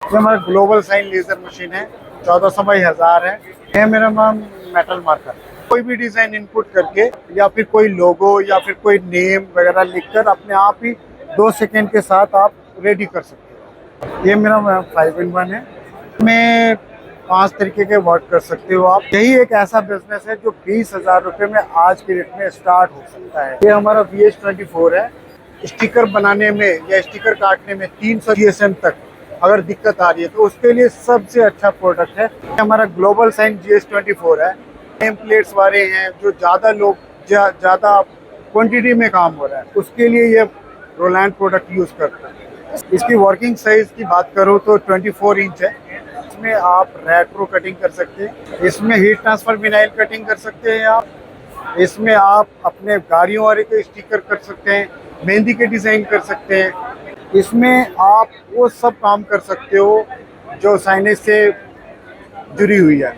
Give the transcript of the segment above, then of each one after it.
ये हमारा global sign laser machine है, 1400 बाई 1000 है। ये मेरा नाम मेटल मार्कर। कोई भी डिजाइन इनपुट करके या फिर कोई लोगो या फिर कोई नेम वगैरह लिखकर अपने आप ही 2 सेकेंड के साथ आप रेडी कर सकते हो। ये मेरा 5-in-1 है। मैं 5 तरीके के वर्क कर सकते हो आप। यही एक ऐसा बिजनेस है जो 20,000 रुपये में आज के डेट में स्टार्ट हो सकता है। ये हमारा VH24 है। स्टिकर बनाने में या स्टिकर काटने में 300 GSM तक अगर दिक्कत आ रही है तो उसके लिए सबसे अच्छा प्रोडक्ट है। हमारा ग्लोबल साइन GS24 है। नेम प्लेट्स वाले हैं जो ज़्यादा लोग ज़्यादा क्वांटिटी में काम हो रहा है, उसके लिए ये रोलैंड प्रोडक्ट यूज़ करते हैं। इसकी वर्किंग साइज की बात करूँ तो 24 इंच है। इसमें आप रेट्रो कटिंग कर सकते हैं, इसमें हीट ट्रांसफर विनाइल कटिंग कर सकते हैं आप, इसमें आप अपने गाड़ियों वाले के स्टिकर कर सकते हैं, मेहंदी के डिज़ाइन कर सकते हैं। इसमें आप वो सब काम कर सकते हो जो साइनेज से जुड़ी हुई है,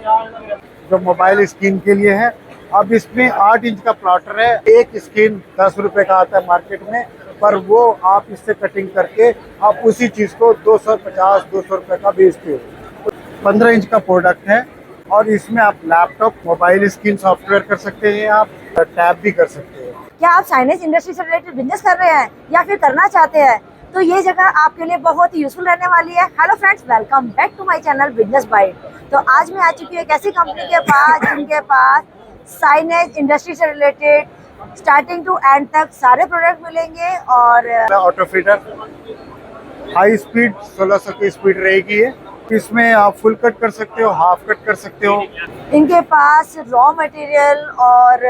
जो मोबाइल स्क्रीन के लिए है। अब इसमें 8 इंच का प्लॉटर है। एक स्क्रीन 10 रुपये का आता है मार्केट में, पर वो आप इससे कटिंग करके आप उसी चीज़ को 250-200 रुपये का बेचते हो। 15 इंच का प्रोडक्ट है और इसमें आप लैपटॉप, मोबाइल स्क्रीन सॉफ्टवेयर कर सकते हैं, आप टैब भी कर सकते हैं। क्या आप साइनेज इंडस्ट्री से रिलेटेड बिजनेस कर रहे हैं या फिर करना चाहते हैं तो ये जगह आपके लिए बहुत ही यूजफुल रहने वाली है। Hello friends, welcome back to my channel business byte. तो आज मैं आ चुकी हूँ एक ऐसी कंपनी के पास जिनके पास साइनेज इंडस्ट्री से रिलेटेड स्टार्टिंग टू एंड तक सारे प्रोडक्ट मिलेंगे। और ऑटो फीडर हाई स्पीड 1600 की स्पीड रहेगी है। इसमें आप फुल कट कर सकते हो, हाफ कट कर सकते हो। इनके पास रॉ मटेरियल और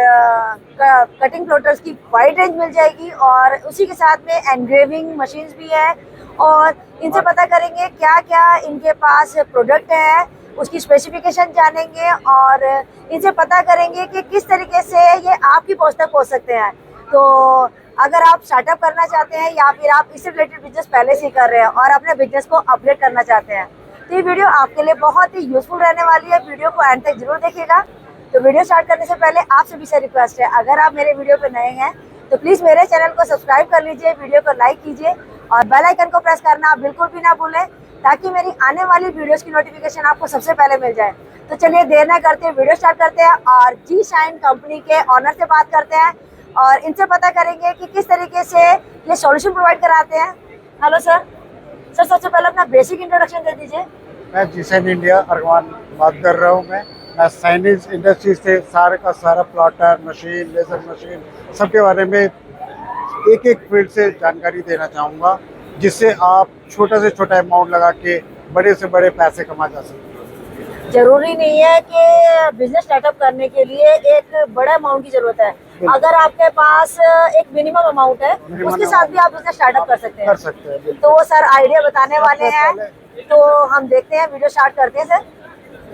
कटिंग प्लोटर्स की वाइड रेंज मिल जाएगी और उसी के साथ में एनग्रेविंग मशीन्स भी है। और इनसे पता करेंगे क्या क्या इनके पास प्रोडक्ट है, उसकी स्पेसिफिकेशन जानेंगे और इनसे पता करेंगे कि किस तरीके से ये आपकी पहुंच तक पहुंच सकते हैं। तो अगर आप स्टार्टअप करना चाहते हैं या फिर आप इससे रिलेटेड बिजनेस पहले से ही कर रहे हैं और अपने बिजनेस को अपडेट करना चाहते हैं तो ये वीडियो आपके लिए बहुत ही यूजफुल रहने वाली है। वीडियो को एंड तक जरूर देखिएगा। तो वीडियो स्टार्ट करने से पहले आप सभी से रिक्वेस्ट है, अगर आप मेरे वीडियो पे नए हैं तो प्लीज़ मेरे चैनल को सब्सक्राइब कर लीजिए, वीडियो को लाइक कीजिए और बेल आइकन को प्रेस करना आप बिल्कुल भी ना भूलें ताकि मेरी आने वाली वीडियोस की नोटिफिकेशन आपको सबसे पहले मिल जाए। तो चलिए देर ना करते वीडियो स्टार्ट करते हैं और जी शाइन कंपनी के ऑनर से बात करते हैं और इनसे पता करेंगे कि किस तरीके से ये सॉल्यूशन प्रोवाइड कराते हैं। Hello sir. सर सबसे पहले अपना बेसिक इंट्रोडक्शन दे दीजिए। मैं जी-साइन इंडिया अरमान बात कर रहा हूँ। मैं साइनेज इंडस्ट्री से सारे का सारा प्लॉटर मशीन, लेजर मशीन सबके बारे में एक फील्ड से जानकारी देना चाहूँगा, जिससे आप छोटा से छोटा अमाउंट लगा के बड़े से बड़े पैसे कमा जा सकते हैं। जरूरी नहीं है कि बिजनेस स्टार्टअप करने के लिए एक बड़ा अमाउंट की जरूरत है। अगर आपके पास एक मिनिमम अमाउंट है उसके साथ भी आप बिजनेस स्टार्टअप कर सकते हैं। तो वो सर आइडिया बताने वाले हैं, तो हम देखते हैं, वीडियो स्टार्ट करते हैं सर।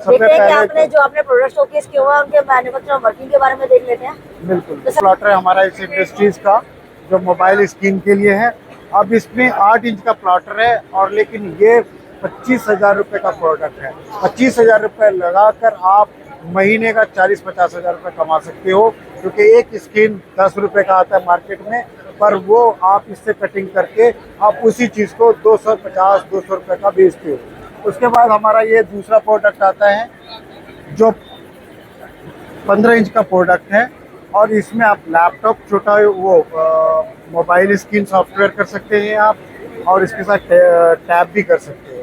देखते हैं कि आपने जो अपने प्रोडक्ट शोकेस किए हुए हैं उनके मैन्युफैक्चर वर्किंग के बारे में देख लेते हैं। बिल्कुल। तो प्लॉटर है हमारा इस इंडस्ट्रीज का जो मोबाइल स्क्रीन के लिए है। अब इसमें 8 इंच का प्लॉटर है और लेकिन ये 25,000 रुपये का प्रोडक्ट है। 25,000 रुपये लगाकर आप महीने का 40-50 हज़ार रुपये कमा सकते हो, क्योंकि एक स्क्रीन 10 रुपये का आता है मार्केट में, पर वो आप इससे कटिंग करके आप उसी चीज़ को 250-200 रुपये का बेचते हो। उसके बाद हमारा ये दूसरा प्रोडक्ट आता है जो 15 इंच का प्रोडक्ट है और इसमें आप लैपटॉप, छोटा वो मोबाइल स्क्रीन सॉफ्टवेयर कर सकते हैं आप, और इसके साथ टैब भी कर सकते हैं।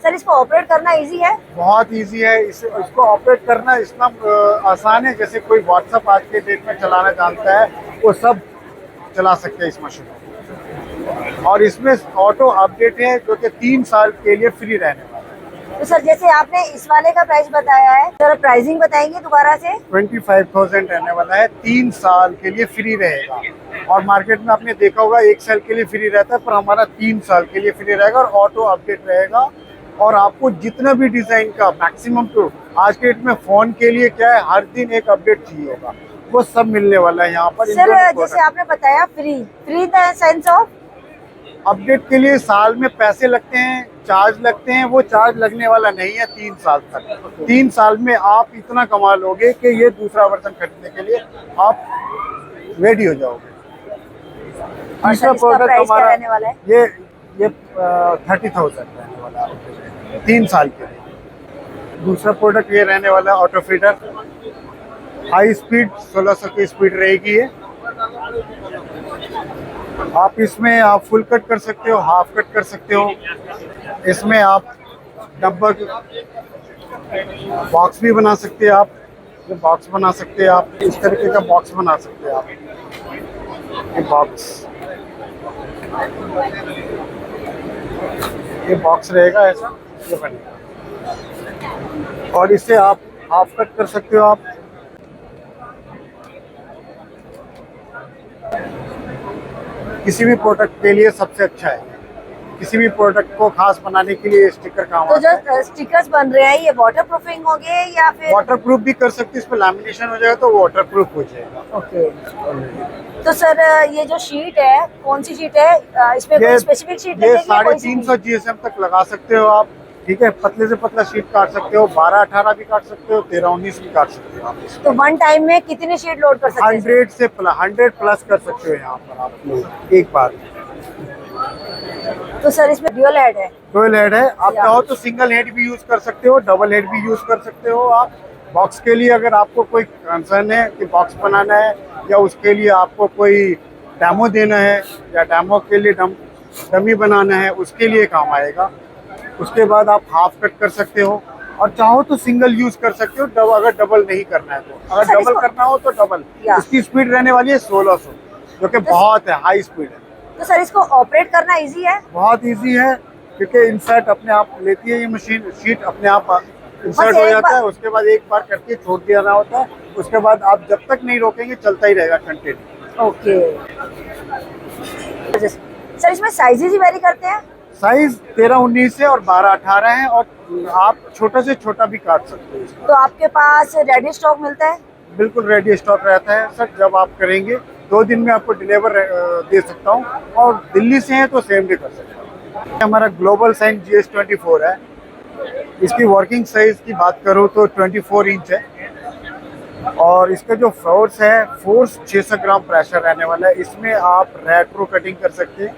सर इसको ऑपरेट करना इजी है? बहुत इजी है। इसको ऑपरेट करना इतना आसान है जैसे कोई व्हाट्सएप आज के डेट में चलाना जानता है वो सब चला सकते हैं इस मशीन को। और इसमें ऑटो अपडेट है जो कि 3 साल के लिए फ्री रहने वाला है। तो सर जैसे आपने इस वाले का प्राइस बताया है, सर प्राइसिंग बताएंगे दोबारा से? 25,000 रहने वाला है, 3 साल के लिए फ्री रहेगा। और मार्केट में आपने देखा होगा 1 साल के लिए फ्री रहता है, पर हमारा 3 साल के लिए फ्री रहेगा और ऑटो अपडेट रहेगा। और आपको जितना भी डिज़ाइन का मैक्सिमम, तो आज के डेट में फ़ोन के लिए क्या है, हर दिन एक अपडेट चाहिए होगा, वो सब मिलने वाला है यहाँ पर। सर जैसे आपने बताया free the sense of update के लिए साल में पैसे लगते हैं, चार्ज लगते हैं, वो चार्ज लगने वाला नहीं है 3 साल तक। 3 साल में आप इतना कमा लोगे कि ये दूसरा वर्जन खरीदने के लिए आप रेडी हो जाओगे। तीसरा प्रोडक्ट हमारा ये 30,000 रहने वाला है। 3 साल के लिए। दूसरा प्रोडक्ट ये रहने वाला है ऑटो फीडर, हाई स्पीड 1600 की स्पीड रहेगी ये। आप इसमें आप फुल कट कर सकते हो, हाफ कट कर सकते हो। इसमें आप डब्बा बॉक्स भी बना सकते हैं, आप ये बॉक्स बना सकते हैं, आप इस तरीके का बॉक्स बना सकते हैं आप, ये बॉक्स रहेगा ऐसा, ये बनेगा। और इसे आप हाफ कट कर सकते हो आप। किसी भी प्रोडक्ट के लिए सबसे अच्छा है, किसी भी प्रोडक्ट को खास बनाने के लिए स्टिकर काम तो आता है। जो स्टिकर्स बन रहे हैं ये वाटर प्रूफिंग होंगे या फिर वाटर प्रूफ भी कर सकते हैं, इस पर लैमिनेशन हो जाएगा तो वाटर प्रूफ हो जाएगा। ओके। तो सर ये जो शीट है कौन सी शीट है, इसमें कोई स्पेसिफिक शीट ये लगेगी या कोई सी 350 GSM तक लगा सकते हो आप, ठीक है। पतले से पतला शीट काट सकते हो, 12-18 भी काट सकते हो, 13-19 भी काट सकते हो आप। तो वन टाइम में कितनी शीट लोड कर सकते हैं? 100 से 100 प्लस कर सकते हो यहाँ पर आप लोग एक बार। तो सर इसमें ड्यूल हेड है? डुअल हेड है, आप चाहो तो सिंगल हेड भी यूज कर सकते हो, डबल हेड भी यूज कर सकते हो आप। बॉक्स के लिए अगर आपको कोई कंसर्न है कि बॉक्स बनाना है या उसके लिए आपको कोई डेमो देना है या डेमो के लिए डमी बनाना है, उसके लिए काम आएगा। उसके बाद आप हाफ कट कर सकते हो और चाहो तो सिंगल यूज कर सकते हो, अगर डबल नहीं करना है तो। अगर सर, डबल करना हो तो डबल। इसकी स्पीड रहने वाली है 1600, जो कि बहुत है, हाई स्पीड है। तो सर इसको ऑपरेट करना इजी है? बहुत इजी है, क्योंकि इंसर्ट अपने आप लेती है ये मशीन, शीट अपने आप इंसर्ट हो जाता है। उसके बाद एक बार करके छोड़ दिया होता है, उसके बाद आप जब तक नहीं रोकेंगे चलता ही रहेगा कंटिन्यू। ओके। सर इसमें साइजेज ही वेरी करते हैं? साइज 13-19 है और 12-18 है, और आप छोटा से छोटा भी काट सकते हो इसको। तो आपके पास रेडी स्टॉक मिलता है? बिल्कुल रेडी स्टॉक रहता है सर, जब आप करेंगे 2 दिन में आपको डिलीवर दे सकता हूँ, और दिल्ली से है तो सेम डे कर सकता हूँ। हमारा ग्लोबल साइन GS24 है। इसकी वर्किंग साइज की बात करूँ तो 24 इंच है, और इसका जो फोर्स है, फोर्स 600 ग्राम प्रेशर रहने वाला है। इसमें आप रेट्रो कटिंग कर सकते हैं,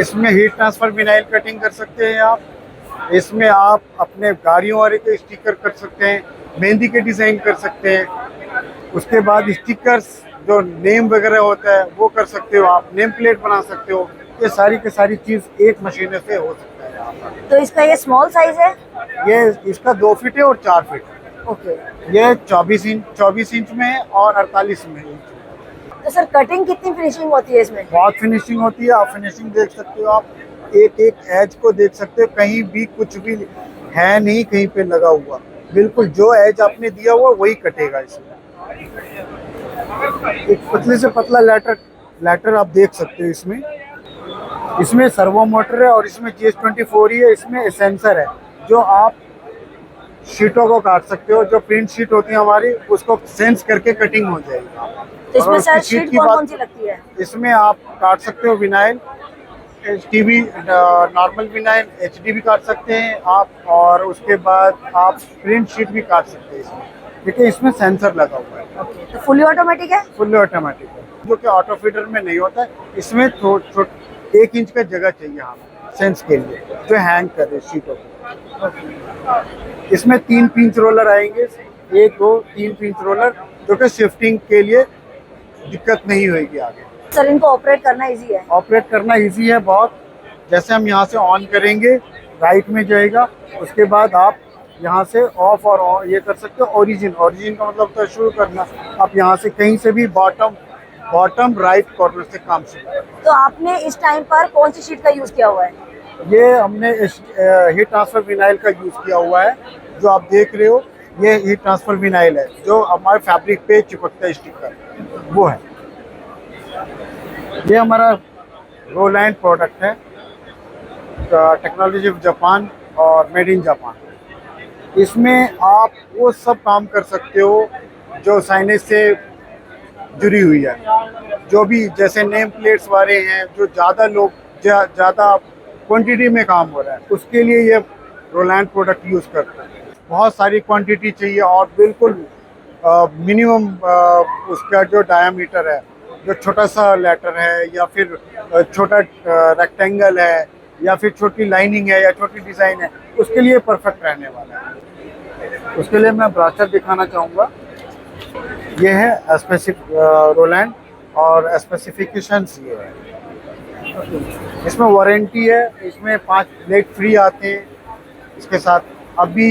इसमें हीट ट्रांसफर विनाइल कटिंग कर सकते हैं आप, इसमें आप अपने गाड़ियों वाले के स्टिकर कर सकते हैं, मेहंदी के डिज़ाइन कर सकते हैं। उसके बाद स्टिकर्स जो नेम वगैरह होता है वो कर सकते हो आप, नेम प्लेट बना सकते हो। ये सारी की सारी चीज़ एक मशीन से हो सकता है यहाँ पर। तो इसका ये स्मॉल साइज है? ये इसका 2 फीट है और 4 फीट है। ओके। ये 24 इंच में है और 48 में इंच। तो सर कटिंग कितनी फिनिशिंग होती है इसमें? बहुत फिनिशिंग होती है, आप फिनिशिंग देख सकते हो, आप एक एक एज को देख सकते हो, कहीं भी कुछ भी है नहीं कहीं पे लगा हुआ, बिल्कुल जो एज आपने दिया हुआ वही कटेगा इसमें। एक पतले से पतला लैटर आप देख सकते हो इसमें सर्वो मोटर है, और इसमें GS24 ही है। इसमें सेंसर है जो आप शीटों को काट सकते हो, जो प्रिंट शीट होती है हमारी उसको सेंस करके कटिंग हो जाएगी। तो इसमें और सर उसकी शीट कौन सी लगती है? इसमें आप काट सकते हो vinyl, HDB normal vinyl, HD भी काट सकते हैं आप, और उसके बाद आप प्रिंट शीट भी काट सकते हैं इसमें, क्योंकि इसमें सेंसर लगा हुआ है। तो फुली ऑटोमेटिक है? फुल्ली ऑटोमेटिक है, जो कि ऑटो फीडर में नहीं होता है। इसमें 1 इंच का जगह चाहिए हमें सेंस के लिए, जो हैंग करे शीटों को। इसमें 3 पिंच रोलर आएंगे, 1 2 3 पिंच रोलर, जो कि शिफ्टिंग के लिए दिक्कत नहीं होगी आगे। सर इनको ऑपरेट करना इजी है? ऑपरेट करना इजी है बहुत। जैसे हम यहाँ से ऑन करेंगे राइट में जाएगा, उसके बाद आप यहाँ से ऑफ और ऑन ये कर सकते हो। ओरिजिन का मतलब होता है शुरू करना। आप यहाँ से कहीं से भी बॉटम राइट कॉर्नर से काम शुरू करना। तो आपने इस टाइम पर कौन सी शीट का यूज किया हुआ है? ये हमने हीट ट्रांसफर विनाइल का यूज़ किया हुआ है, जो आप देख रहे हो ये हीट ट्रांसफर विनाइल है, जो हमारे फैब्रिक पे चिपकता है स्टिकर, वो है। ये हमारा रोलैंड प्रोडक्ट है, टेक्नोलॉजी ऑफ जापान और मेड इन जापान। इसमें आप वो सब काम कर सकते हो जो साइनेज से जुड़ी हुई है, जो भी जैसे नेम प्लेट्स वाले हैं, जो ज़्यादा क्वांटिटी में काम हो रहा है, उसके लिए ये रोलैंड प्रोडक्ट यूज़ करते हैं। बहुत सारी क्वांटिटी चाहिए और बिल्कुल मिनिमम उसका जो डायामीटर है, जो छोटा सा लेटर है या फिर छोटा रेक्टेंगल है या फिर छोटी लाइनिंग है या छोटी डिज़ाइन है, उसके लिए परफेक्ट रहने वाला है। उसके लिए मैं ब्राशर दिखाना चाहूँगा। ये है स्पेसिफिक रोलैंड और स्पेसिफिकेशंस ये है। इसमें वारंटी है, इसमें 5 ब्लेड फ्री आते हैं इसके साथ। अभी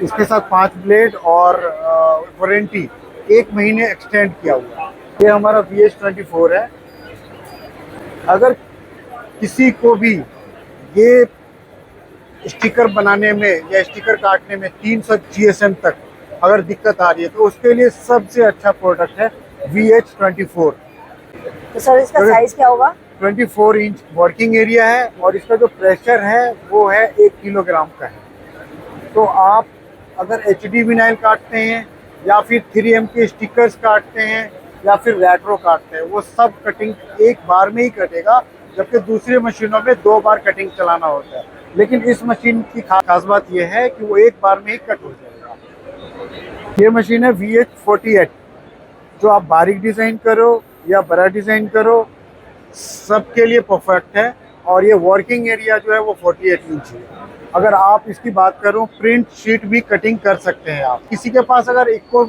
इसके साथ 5 ब्लेड और वारंटी 1 महीने एक्सटेंड किया हुआ है। ये हमारा VH24 है। अगर किसी को भी ये स्टिकर बनाने में या स्टिकर काटने में 300 GSM तक अगर दिक्कत आ रही है तो उसके लिए सबसे अच्छा प्रोडक्ट है VH24। तो सर इसका साइज क्या होगा? 24 इंच वर्किंग एरिया है और इसका जो प्रेशर है वो है 1 किलोग्राम का है। तो आप अगर HD विनाइल काटते हैं या फिर 3M के स्टिकर्स काटते हैं या फिर रेट्रो काटते हैं, वो सब कटिंग एक बार में ही कटेगा, जबकि दूसरी मशीनों में 2 बार कटिंग चलाना होता है। लेकिन इस मशीन की खास बात यह है कि वो एक बार में ही कट हो जाएगा। ये मशीन है VH48, जो आप बारीक डिज़ाइन करो या बड़ा डिज़ाइन करो सबके लिए परफेक्ट है। और ये वर्किंग एरिया जो है वो 48 इंच है। अगर आप इसकी बात करो, प्रिंट शीट भी कटिंग कर सकते हैं आप। किसी के पास अगर इको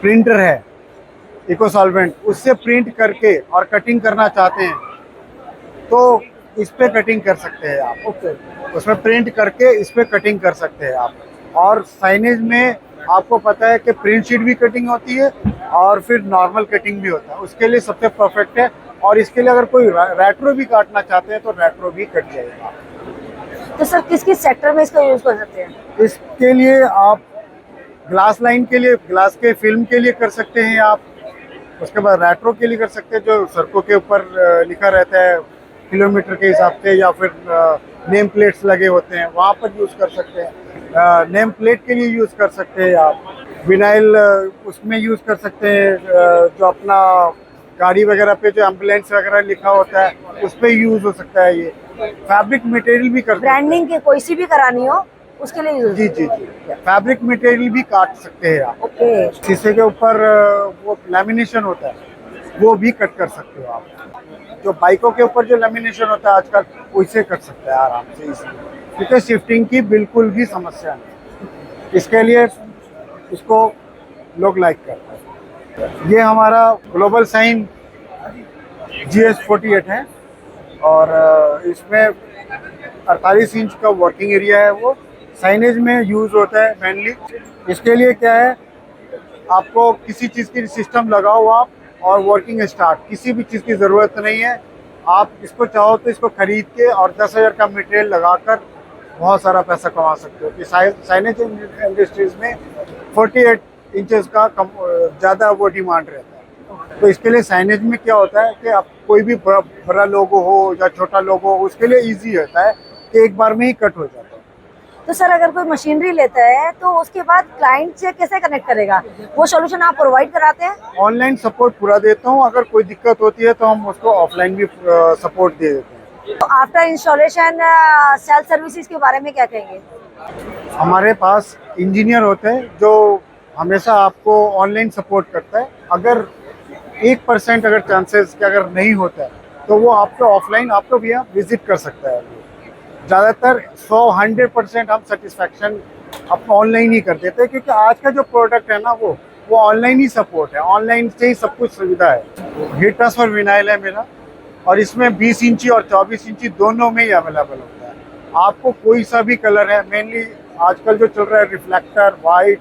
प्रिंटर है, इको सॉल्वेंट, उससे प्रिंट करके और कटिंग करना चाहते हैं तो इस पे कटिंग कर सकते हैं आप। ओके, उसमें प्रिंट करके इस पे कटिंग कर सकते हैं आप। और साइनेज में आपको पता है कि प्रिंट शीट भी कटिंग होती है और फिर नॉर्मल कटिंग भी होता है, उसके लिए सबसे परफेक्ट है। और इसके लिए अगर कोई रेट्रो भी काटना चाहते हैं तो रेट्रो भी कट जाएगा। तो सर किस किस सेक्टर में इसका यूज कर सकते हैं? इसके लिए आप ग्लास लाइन के लिए, ग्लास के फिल्म के लिए कर सकते हैं आप। उसके बाद रेट्रो के लिए कर सकते हैं, जो सड़कों के ऊपर लिखा रहता है किलोमीटर के हिसाब से, या फिर नेम प्लेट्स लगे होते हैं वहाँ पर यूज़ कर सकते हैं। नेम प्लेट के लिए यूज़ कर सकते हैं आप। विनाइल उसमें यूज़ कर सकते हैं, जो अपना गाड़ी वगैरह पे जो एम्बुलेंस वगैरह लिखा होता है उस पर यूज़ हो सकता है। ये फैब्रिक मटेरियल भी कर, ब्रांडिंग की कोई सी भी करानी हो उसके लिए यूज? जी जी जी, फैब्रिक मटेरियल भी काट सकते हैं आप। ओके। शीशे के ऊपर वो लैमिनेशन होता है वो भी कट कर सकते हो आप। जो बाइकों के ऊपर जो लैमिनेशन होता है आजकल, वैसे कर सकते हैं आराम से इसलिए, क्योंकि शिफ्टिंग की बिल्कुल भी समस्या नहीं। इसके लिए इसको लोग लाइक करते हैं। ये हमारा ग्लोबल साइन GS48 है और इसमें 48 इंच का वर्किंग एरिया है। वो साइनेज में यूज़ होता है मेनली। इसके लिए क्या है, आपको किसी चीज़ की सिस्टम लगाओ आप और वर्किंग स्टार्ट, किसी भी चीज़ की ज़रूरत नहीं है। आप इसको चाहो तो इसको ख़रीद के और 10,000 का मटेरियल लगाकर बहुत सारा पैसा कमा सकते हो। कि साइनेज इंडस्ट्रीज़ में 48 इंचेस का ज़्यादा वो डिमांड रहता है। तो इसके लिए साइनेज में क्या होता है कि आप कोई भी बड़ा लोगो हो या छोटा लोगो हो, उसके लिए ईजी होता है कि एक बार में ही कट हो जाता है। तो सर अगर कोई मशीनरी लेता है तो उसके बाद क्लाइंट से कैसे कनेक्ट करेगा? वो सॉल्यूशन आप प्रोवाइड कराते हैं? ऑनलाइन सपोर्ट पूरा देता हूँ। अगर कोई दिक्कत होती है तो हम उसको ऑफलाइन भी सपोर्ट दे देते हैं। तो आफ्टर इंस्टॉलेशन सेल्फ सर्विसेज के बारे में क्या कहेंगे? हमारे पास इंजीनियर होते हैं जो हमेशा आपको ऑनलाइन सपोर्ट करता है। अगर 1% अगर चांसेस कि अगर नहीं होता है तो वो आपको ऑफलाइन आपको भी विजिट कर सकता है। ज़्यादातर 100% हम सेटिस्फैक्शन अब ऑनलाइन ही कर देते हैं, क्योंकि आज का जो प्रोडक्ट है ना वो ऑनलाइन ही सपोर्ट है, ऑनलाइन से ही सब कुछ सुविधा है। हीट ट्रांसफर विनाइल है मेरा और इसमें 20 इंची और 24 इंची दोनों में ही अवेलेबल होता है। आपको कोई सा भी कलर है, मेनली आजकल जो चल रहा है रिफ्लेक्टर, वाइट,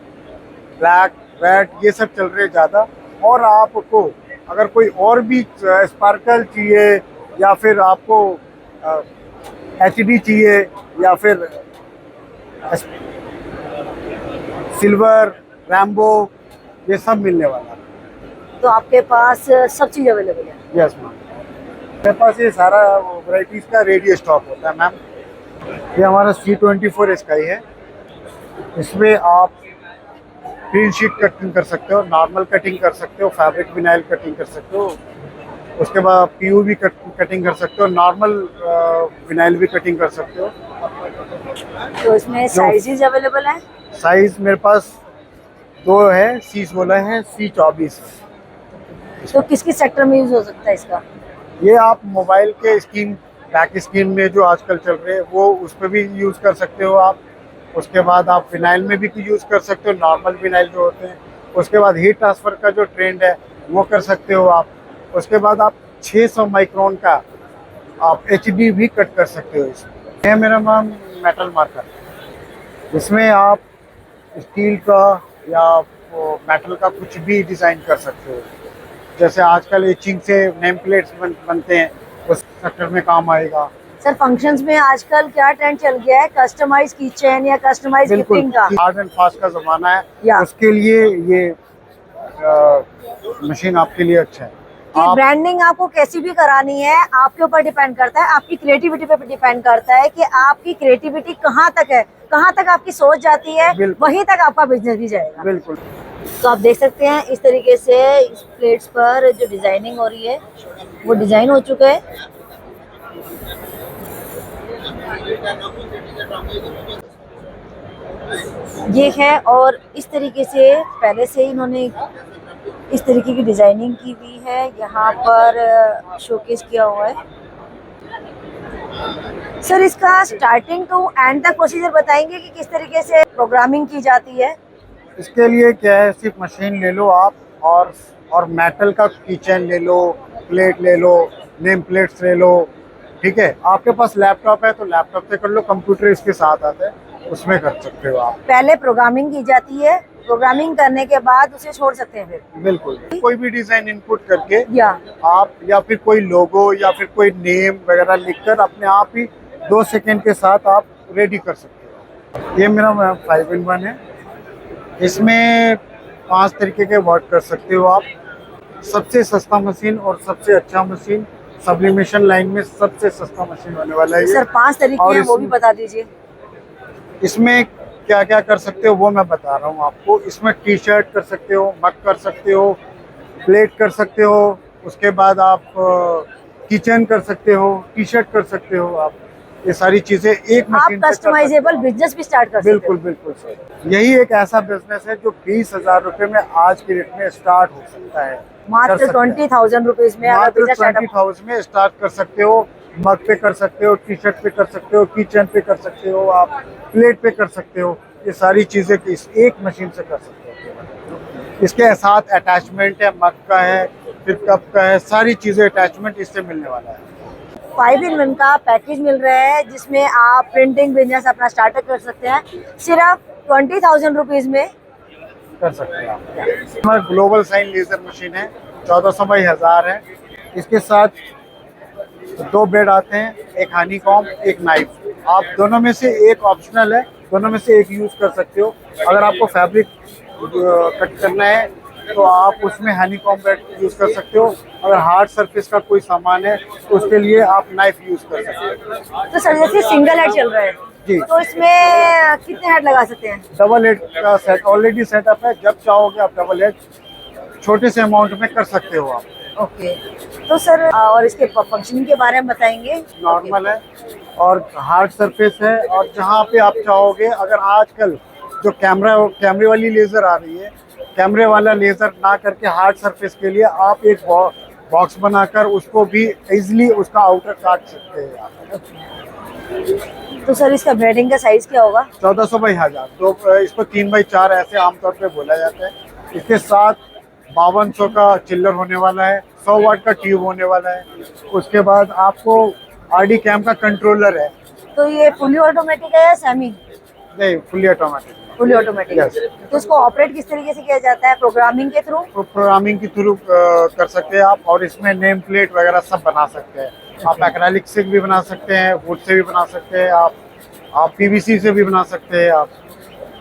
ब्लैक, रेड, ये सब चल रहे हैं ज़्यादा। और आपको अगर कोई और भी स्पार्कल चाहिए या फिर आपको HD चाहिए या फिर सिल्वर, रैम्बो, ये सब मिलने वाला है। तो आपके पास सब चीज़ अवेलेबल है? यस मैम, मेरे पास ये सारा वैराइटीज़ का रेडी स्टॉक होता है मैम। ये हमारा C24 स्काई है। इसमें आप प्रिंट शीट कटिंग कर सकते हो, नॉर्मल कटिंग कर सकते हो, फैब्रिक विनाइल कटिंग कर सकते हो, उसके बाद PU भी कटिंग कर सकते हो, नॉर्मल विनाइल भी कटिंग कर सकते हो। तो इसमें साइजेस अवेलेबल हैं? साइज मेरे पास 2 है, C16 है, C24 है। तो किस किस सेक्टर में यूज हो सकता है इसका? ये आप मोबाइल के स्क्रीन बैक स्किन में जो आजकल चल रहे हैं वो उस पर भी यूज़ कर सकते हो आप। उसके बाद आप फिनाइल में भी यूज़ कर सकते हो, नॉर्मल फिनाइल जो होते हैं। उसके बाद हीट ट्रांसफ़र का जो ट्रेंड है वो कर सकते हो आप। उसके बाद आप 600 माइक्रोन का आप एचडी भी कट कर सकते हो इसमें। ये मेरा नाम मेटल मार्कर, इसमें आप स्टील का या मेटल का कुछ भी डिज़ाइन कर सकते हो। जैसे आजकल एचिंग से नेम प्लेट्स बनते हैं, उस सेक्टर में काम आएगा। सर फंक्शंस में आजकल क्या ट्रेंड चल गया है, कस्टमाइज किचन या कस्टमाइज बिल्कुल, गिफ्टिंग का। हार्ड एंड फास्ट का ज़माना या। है, उसके लिए ये मशीन आपके लिए अच्छा है। कि ब्रांडिंग आपको कैसी भी करानी है आपके ऊपर डिपेंड करता है, आपकी क्रिएटिविटी पे डिपेंड करता है कि आपकी क्रिएटिविटी कहाँ तक है, कहाँ तक आपकी सोच जाती है, वहीं तक आपका बिजनेस भी जाएगा। बिल्कुल। तो आप देख सकते हैं इस तरीके से इस प्लेट्स पर जो डिजाइनिंग हो रही है वो डिजाइन हो चुका है। ये है और इस तरीके से पहले से इन्होंने इस तरीके की डिजाइनिंग की हुई है, यहाँ पर शोकेस किया हुआ है। सर इसका स्टार्टिंग टू एंड तक प्रोसीजर बताएंगे कि किस तरीके से प्रोग्रामिंग की जाती है। इसके लिए क्या है, सिर्फ मशीन ले लो आप और मेटल का किचन ले लो, प्लेट ले लो, नेम प्लेट्स ले लो। ठीक है, आपके पास लैपटॉप है तो लैपटॉप से कर लो, कंप्यूटर इसके साथ आता है, उसमें कर सकते हो आप। पहले प्रोग्रामिंग की जाती है, प्रोग्रामिंग करने के बाद उसे छोड़ सकते हैं फिर। बिल्कुल, कोई भी डिजाइन इनपुट करके आप या फिर कोई लोगो या फिर कोई नेम वगैरह लिखकर अपने आप ही 2 सेकंड के साथ आप रेडी कर सकते हो। ये मेरा 5-in-1 है, इसमें 5 तरीके के वर्क कर सकते हो आप। सबसे सस्ता मशीन और सबसे अच्छा मशीन, सब्लिमेशन लाइन में सबसे सस्ता मशीन होने वाला है। सर 5 तरीके हैं वो भी बता दीजिए। इसमें क्या क्या कर सकते हो वो मैं बता रहा हूँ आपको। इसमें टी शर्ट कर सकते हो, मग कर सकते हो, प्लेट कर सकते हो, उसके बाद आप किचन कर सकते हो, टी शर्ट कर सकते हो आप। ये सारी चीजें एक मशीन आप कस्टमाइजेबल बिजनेस भी स्टार्ट कर सकते बिल्कुल बिल्कुल सर। यही एक ऐसा बिजनेस है जो 20,000 रुपए में आज की डेट में स्टार्ट हो सकता है। मात्र 20,000 रुपीज में मात्र 20,000 में स्टार्ट कर सकते हो। मग पे कर सकते हो, टी शर्ट पे कर सकते हो, किचन पे कर सकते हो, आप प्लेट पे कर सकते हो। ये सारी चीजें इस एक मशीन से कर सकते हो। इसके साथ अटैचमेंट है, मग का है, फिर कप का है, सारी चीजें अटैचमेंट इससे मिलने वाला है। 5-in-1 का पैकेज मिल रहा है जिसमें आप प्रिंटिंग बिजनेस अपना स्टार्टअप कर सकते हैं सिर्फ 20,000 रुपीज में कर सकते हैं आप। हमारा ग्लोबल साइन लेजर मशीन है, 1400 बाई 1000 है। इसके साथ 2 बेड आते हैं, एक हनी कॉम्ब, एक नाइफ। आप दोनों में से एक ऑप्शनल है, दोनों में से एक यूज कर सकते हो। अगर आपको फैब्रिक कट करना है तो आप उसमें हनी कॉम्ब यूज कर सकते हो। अगर हार्ड सरफेस का कोई सामान है तो उसके लिए आप नाइफ यूज कर सकते हो। तो सर जैसे सिंगल हेड चल रहा है जी, तो इसमें कितने हेड लगा सकते हैं? डबल हेड का सेट ऑलरेडी सेटअप है, जब चाहोगे आप डबल हेड छोटे से अमाउंट में कर सकते हो आप। ओके, तो सर और इसके फंक्शनिंग के बारे में बताएंगे। नॉर्मल है और हार्ड सरफेस है, और जहाँ पे आप चाहोगे, अगर आजकल जो कैमरे वाली लेज़र आ रही है, कैमरे वाला लेज़र ना करके हार्ड सरफेस के लिए आप एक बॉक्स बनाकर उसको भी इजीली उसका आउटर काट सकते हैं आप। तो सर इसका ब्रेडिंग का साइज क्या होगा? 1400 बाई 1000, तो इसको 3x4 ऐसे आमतौर पे बोला जाता है। इसके साथ 5200 का चिल्लर होने वाला है, 100 वाट का ट्यूब होने वाला है। उसके बाद आपको आरडी कैम का कंट्रोलर है। तो ये फुली ऑटोमेटिक है या सेमी? नहीं, फुली ऑटोमेटिक। Fully automatic. तो इसको ऑपरेट किस तरीके से किया जाता है? प्रोग्रामिंग के थ्रू? प्रोग्रामिंग के थ्रू कर सकते हैं आप, और इसमें नेम प्लेट वगैरह सब बना सकते हैं। आप एक्रेलिक से भी बना सकते हैं, वुड से भी बना सकते हैं, आप पीवीसी से भी बना सकते हैं आप।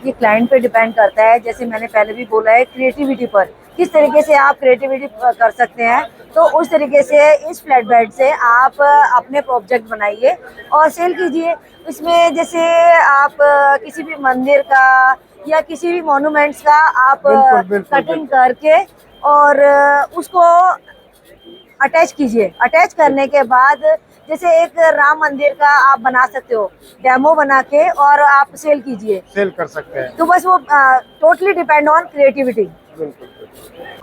ये क्लाइंट पे डिपेंड करता है, जैसे मैंने पहले भी बोला है, क्रिएटिविटी पर किस तरीके से आप क्रिएटिविटी कर सकते हैं। तो उस तरीके से इस फ्लैट बेड से आप अपने प्रोजेक्ट बनाइए और सेल कीजिए। इसमें जैसे आप किसी भी मंदिर का या किसी भी मॉन्यूमेंट्स का आप कटिंग करके और उसको अटैच कीजिए। अटैच करने के बाद जैसे एक राम मंदिर का आप बना सकते हो, डेमो बना के और आप सेल कीजिए, सेल कर सकते हैं। तो बस वो टोटली डिपेंड ऑन क्रिएटिविटी। बिल्कुल।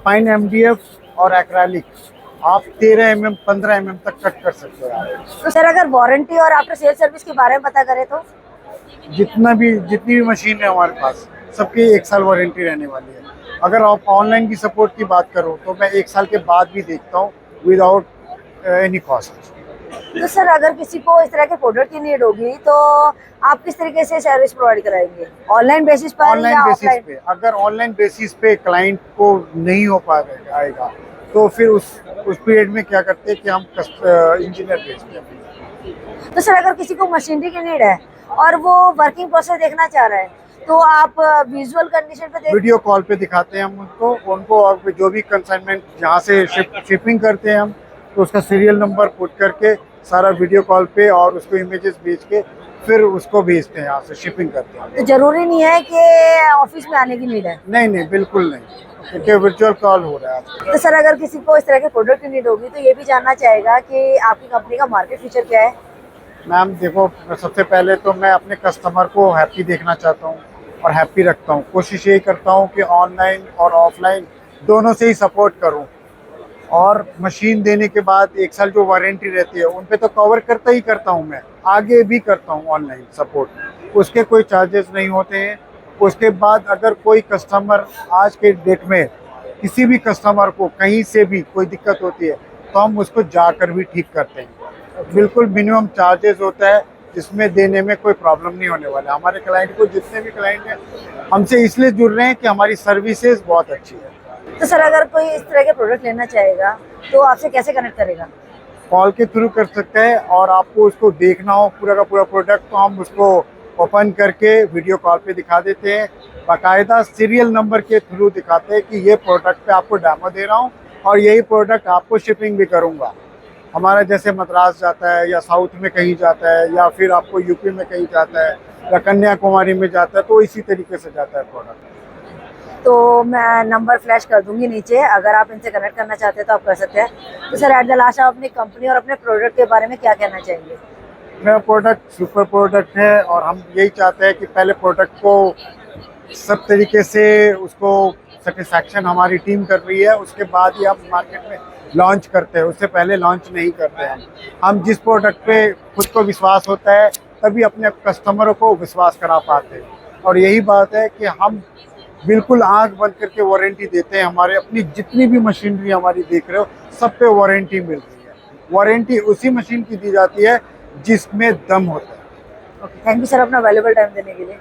फाइन एमडीएफ और एक्रेलिक आप 13 mm 15 mm तक कट कर सकते हो आप। तो सर अगर वारंटी और आफ्टर सेल सर्विस के बारे में पता करें तो? जितनी भी मशीन है हमारे पास सबकी 1 साल वारंटी रहने वाली है। अगर आप ऑनलाइन की सपोर्ट की बात करो तो मैं 1 साल के बाद भी देखता हूँ विदाउट एनी कॉस्ट। तो सर अगर किसी को इस तरह के प्रोडक्ट की नीड होगी तो आप किस तरीके से सर्विस प्रोवाइड कराएंगे, ऑनलाइन बेसिस पर ऑनलाइन या बेसिस ऑफलाइन? पे, अगर ऑनलाइन बेसिस पे क्लाइंट को नहीं हो पाएगा तो फिर उस पीरियड में क्या करते हैं कि हम इंजीनियर भेजते हैं। तो सर अगर किसी को मशीनरी की नीड है और वो वर्किंग प्रोसेस देखना चाह रहा है तो आप विजुअल कंडीशन पे देख वीडियो कॉल पे दिखाते हैं हम उनको और जो भी कंसाइनमेंट जहाँ से शिपिंग करते हैं हम, तो उसका सीरियल नंबर पुट करके सारा वीडियो कॉल पे और उसको इमेजेस भेज के फिर उसको भेजते हैं, यहाँ से शिपिंग करते हैं। तो जरूरी नहीं है कि ऑफिस में आने की नीड है? नहीं बिल्कुल नहीं, क्योंकि वर्चुअल कॉल हो रहा है आजकल। तो सर अगर किसी को इस तरह के प्रोडक्ट की नीड होगी तो ये भी जानना चाहेगा कि आपकी कंपनी का मार्केट फीचर क्या है? मैम देखो, सबसे पहले तो मैं अपने कस्टमर को हैप्पी देखना चाहता हूँ और हैप्पी रखता हूँ। कोशिश यही करता हूँ कि ऑनलाइन और ऑफलाइन दोनों से ही सपोर्ट करूँ, और मशीन देने के बाद 1 साल जो वारंटी रहती है उन पे तो कवर करता हूँ मैं, आगे भी करता हूँ ऑनलाइन सपोर्ट, उसके कोई चार्जेस नहीं होते हैं। उसके बाद अगर कोई कस्टमर, आज के डेट में किसी भी कस्टमर को कहीं से भी कोई दिक्कत होती है तो हम उसको जाकर भी ठीक करते हैं। बिल्कुल मिनिमम चार्जेस होता है जिसमें देने में कोई प्रॉब्लम नहीं होने वाला। हमारे क्लाइंट को, जितने भी क्लाइंट हैं हमसे इसलिए जुड़ रहे हैं कि हमारी सर्विसेज बहुत अच्छी है। तो सर अगर कोई इस तरह के प्रोडक्ट लेना चाहेगा तो आपसे कैसे कनेक्ट करेगा? कॉल के थ्रू कर सकते हैं, और आपको उसको देखना हो पूरा का पूरा प्रोडक्ट तो हम उसको ओपन करके वीडियो कॉल पे दिखा देते हैं। बाकायदा सीरियल नंबर के थ्रू दिखाते हैं कि ये प्रोडक्ट पे आपको डेमो दे रहा हूँ और यही प्रोडक्ट आपको शिपिंग भी करूँगा। हमारा जैसे मद्रास जाता है या साउथ में कहीं जाता है या फिर आपको यूपी में कहीं जाता है या कन्याकुमारी में जाता है, तो इसी तरीके से जाता है प्रोडक्ट। तो मैं नंबर फ्लैश कर दूंगी नीचे, अगर आप इनसे कनेक्ट करना चाहते हैं तो आप कर सकते हैं। तो सर एट द लास्ट आप अपनी कंपनी और अपने प्रोडक्ट के बारे में क्या कहना चाहेंगे? मेरा प्रोडक्ट सुपर प्रोडक्ट है और हम यही चाहते हैं कि पहले प्रोडक्ट को सब तरीके से उसको सेटिस्फैक्शन हमारी टीम कर रही है, उसके बाद ही हम मार्केट में लॉन्च करते हैं, उससे पहले लॉन्च नहीं करते हैं। हम जिस प्रोडक्ट पे खुद को विश्वास होता है तभी अपने कस्टमरों को विश्वास करा पाते हैं, और यही बात है कि हम बिल्कुल आंख बंद करके वारंटी देते हैं। हमारे अपनी जितनी भी मशीनरी हमारी देख रहे हो सब पे वारंटी मिल रही है। वारंटी उसी मशीन की दी जाती है जिसमें दम होता है। ओके, थैंक यू सर अपना वैल्यूएबल टाइम देने के लिए।